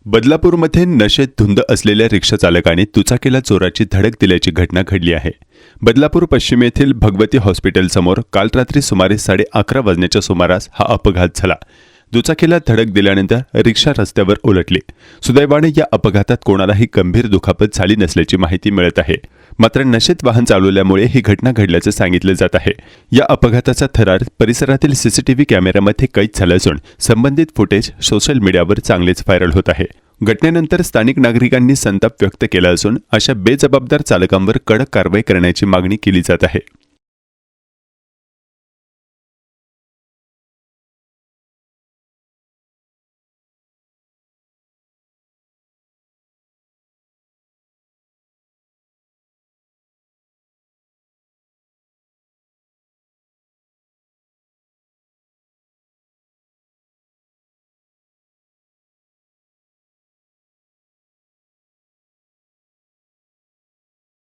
बदलापूरमध्ये नशेत धुंद असलेल्या रिक्षा चालकाने दुचाकीला चोराची धडक दिल्याची घटना घडली आहे। बदलापूर पश्चिम येथील भगवती हॉस्पिटलसमोर काल रात्री सुमारे 11:30 वाजण्याच्या सुमारास हा अपघात झाला। दुचाकीला धडक दिल्यानंतर रिक्षा रस्त्यावर उलटली। सुदैवाने या अपघातात कोणालाही गंभीर दुखापत झाली नसल्याची माहिती मिळत आहे। मात्र नशेत वाहन चालवल्यामुळे ही घटना घडल्याचे सांगितले जात आहे। या अपघाताचा थरार परिसरातील सीसीटीव्ही कॅमेऱ्यामध्ये कैद झाला असून संबंधित फुटेज सोशल मीडियावर चांगलेच व्हायरल होत आहे। घटनेनंतर स्थानिक नागरिकांनी संताप व्यक्त केला असून अशा बेजबाबदार चालकांवर कडक कारवाई करण्याची मागणी केली जात आहे।